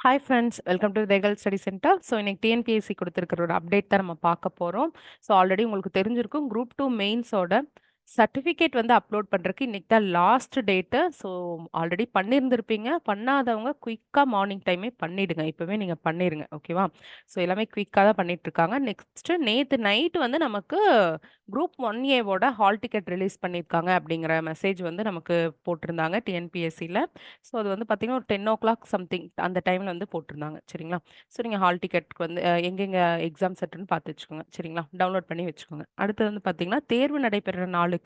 Hi friends, welcome to தேகல் study centre. So இன்னைக்கு TNPSC கொடுத்துருக்கிற ஒரு அப்டேட் தான் நம்ம பார்க்க போகிறோம். ஸோ ஆல்ரெடி உங்களுக்கு தெரிஞ்சிருக்கும், குரூப் டூ மெயின்ஸோட சர்டிஃபிகேட் வந்து அப்லோட் பண்ணுறதுக்கு இன்னைக்கு தான் லாஸ்ட் டேட்டு. ஸோ ஆல்ரெடி பண்ணியிருந்திருப்பீங்க. பண்ணாதவங்க குயிக்காக மார்னிங் டைமே பண்ணிடுங்க. இப்போவே நீங்கள் பண்ணிடுங்க, ஓகேவா? ஸோ எல்லாமே குயிக்காக தான் பண்ணிட்டு இருக்காங்க. நெக்ஸ்ட்டு நேற்று நைட்டு வந்து நமக்கு குரூப் ஒன் ஏவோட ஹால் டிக்கெட் ரிலீஸ் பண்ணியிருக்காங்க அப்படிங்கிற மெசேஜ் வந்து நமக்கு போட்டிருந்தாங்க டிஎன்பிஎஸ்சியில். ஸோ அது வந்து பார்த்தீங்கன்னா ஒரு 10 o'clock சம்திங் அந்த டைமில் வந்து போட்டிருந்தாங்க, சரிங்களா? ஸோ நீங்கள் ஹால் டிக்கெட்டுக்கு வந்து எங்கெங்கே எக்ஸாம் சென்டர்னு பார்த்து வச்சுக்கோங்க, சரிங்களா? டவுன்லோட் பண்ணி வச்சுக்கோங்க. அடுத்தது வந்து பார்த்தீங்கன்னா தேர்வு நடைபெறுற நாளுக்கு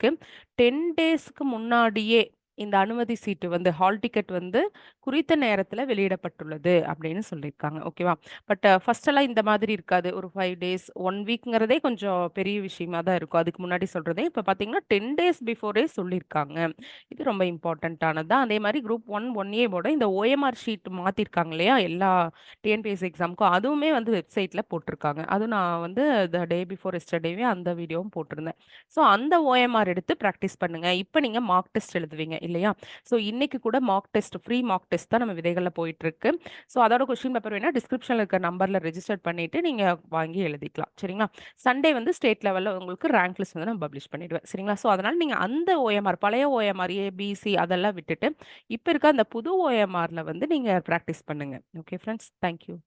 10 டேஸ்க்கு முன்னாடியே இந்த அனுமதி சீட்டு வந்து ஹால் டிக்கெட் வந்து குறித்த நேரத்தில் வெளியிடப்பட்டுள்ளது அப்படின்னு சொல்லியிருக்காங்க, ஓகேவா? பட் ஃபர்ஸ்ட் எல்லாம் இந்த மாதிரி இருக்காது. ஒரு 5 டேஸ் 1 வீக்ங்கிறதே கொஞ்சம் பெரிய விஷயமா தான் இருக்கும். அதுக்கு முன்னாடி சொல்றதே இப்போ பார்த்தீங்கன்னா 10 டேஸ் பிஃபோரே சொல்லியிருக்காங்க. இது ரொம்ப இம்பார்ட்டன்ட்டானது தான். அதே மாரி குரூப் 1, 1ஏவோட இந்த ஓஎம்ஆர் ஷீட் மாத்திருக்காங்க இல்லையா? எல்லா டிஎன்பிஎஸ்சி எக்ஸாம்க்கும். அதுவுமே வந்து வெப்சைட்ல போட்டிருக்காங்க. அதுவும் நான் வந்து த டே பிஃபோர் எஸ்டர்டேவே அந்த வீடியோவும் போட்டிருந்தேன். ஸோ அந்த ஓஎம்ஆர் எடுத்து பிராக்டிஸ் பண்ணுங்க. இப்ப நீங்க மார்க் டெஸ்ட் எழுதுவீங்க இல்லையா? ஸோ இன்னைக்கு கூட mark test, free mark test தான் நம்ம விதைகள்ல போயிட்டுருக்கு. ஸோ அதோட கொஸ்டின் பேப்பர் வேணா டிஸ்கிரிப்ஷன்ல இருக்க நம்பர்ல ரெஜிஸ்டர் பண்ணிட்டு நீங்க வாங்கி எழுதிக்கலாம். சரிங்களா? சண்டே வந்து ஸ்டேட் லெவல்ல உங்களுக்கு ரேங்க் லிஸ்ட் வந்து நான் பப்ளிஷ் பண்ணிடுவேன். சரிங்களா? ஸோ அதனால நீங்க அந்த ஓஎம்ஆர் பழைய ஓஎம்ஆர் ஏ, பி, சி அதெல்லாம் விட்டுட்டு, இப்ப இருக்க அந்த புது ஓஎம்ஆர்ல வந்து நீங்க பிராக்டிஸ் பண்ணுங்க. Okay friends. Thank you.